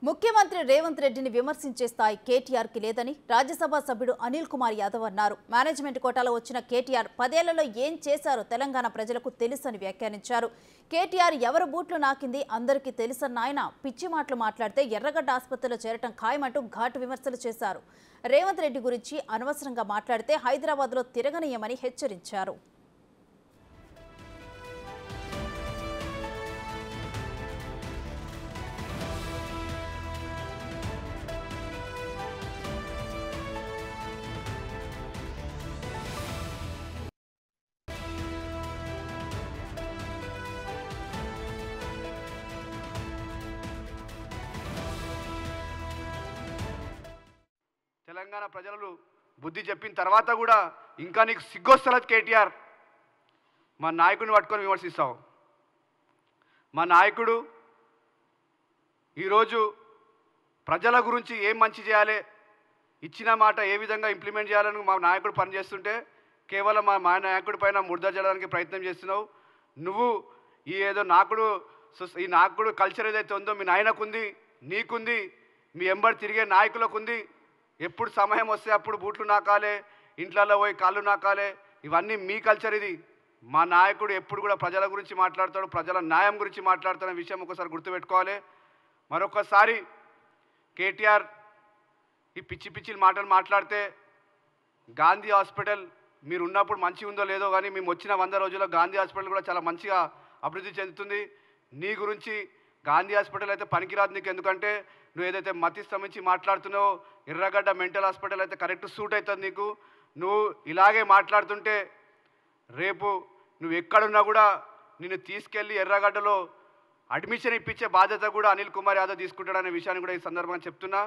ముఖ్యమంత్రి రేవంత్ రెడ్డిని విమర్శించే స్థాయి కేటీఆర్ కి లేదని రాజ్యసభ సభ్యుడు అనిల్ కుమార్ యాదవ్ అన్నారు. మేనేజ్మెంట్ కోటాలో వచ్చిన కేటీఆర్ 10 ఏళ్లలో ఏం చేశారో తెలంగాణ ప్రజలకు తెలుసని వ్యాఖ్యానించారు. కేటీఆర్ ఎవరు బూట్లు నాకింది అందరికీ తెలుసన్న ఆయన పిచ్చి మాటలు మాట్లాడితే ఎర్రగడ్డ ఆసుపత్రిలో చేరటం ఖాయమంటూ ఘాటు విమర్శలు చేశారు. రేవంత్ రెడ్డి గురించి అనవసరంగా మాట్లాడితే హైదరాబాద్లో తిరగనీయమని హెచ్చరించారు. తెలంగాణ ప్రజలు బుద్ధి చెప్పిన తర్వాత కూడా ఇంకా నీకు సిగ్గొస్తలేదు కేటీఆర్. మా నాయకుడిని పట్టుకొని విమర్శిస్తావు. మా నాయకుడు ఈరోజు ప్రజల గురించి ఏం మంచి చేయాలి, ఇచ్చిన మాట ఏ విధంగా ఇంప్లిమెంట్ చేయాలని మా నాయకుడు పనిచేస్తుంటే కేవలం మా నాయకుడి పైన ముద్ర చేయడానికి ప్రయత్నం చేస్తున్నావు. నువ్వు ఈ నాయకుడు కల్చర్ ఏదైతే ఉందో మీ నాయనకుంది, నీకుంది, మీ ఎంబడి తిరిగే నాయకులకు ఉంది. ఎప్పుడు సమయం వస్తే అప్పుడు బూట్లు నాకాలే, ఇంట్లలో పోయి కాళ్ళు నాకాలే, ఇవన్నీ మీ కల్చర్. ఇది మా నాయకుడు ఎప్పుడు కూడా ప్రజల గురించి మాట్లాడతాడు, ప్రజల న్యాయం గురించి మాట్లాడుతున్న విషయం ఒకసారి గుర్తుపెట్టుకోవాలి. మరొకసారి కేటీఆర్ ఈ పిచ్చి మాటలు మాట్లాడితే గాంధీ హాస్పిటల్ మీరు ఉన్నప్పుడు మంచిగా ఉందో లేదో కానీ మేము వచ్చిన 100 రోజుల్లో గాంధీ హాస్పిటల్ కూడా చాలా మంచిగా అభివృద్ధి చెందుతుంది. నీ గురించి గాంధీ హాస్పిటల్ అయితే పనికిరాదు నీకు. ఎందుకంటే నువ్వు ఏదైతే మతి శ్రమించి మాట్లాడుతున్నావో ఎర్రగడ్డ మెంటల్ హాస్పిటల్ అయితే కరెక్ట్ సూట్ అవుతుంది నీకు. నువ్వు ఇలాగే మాట్లాడుతుంటే రేపు నువ్వు ఎక్కడున్నా కూడా నిన్ను తీసుకెళ్ళి ఎర్రగడ్డలో అడ్మిషన్ ఇప్పించే బాధ్యత కూడా అనిల్ కుమార్ యాదవ్ తీసుకుంటాడనే విషయాన్ని కూడా ఈ సందర్భంగా చెప్తున్నా.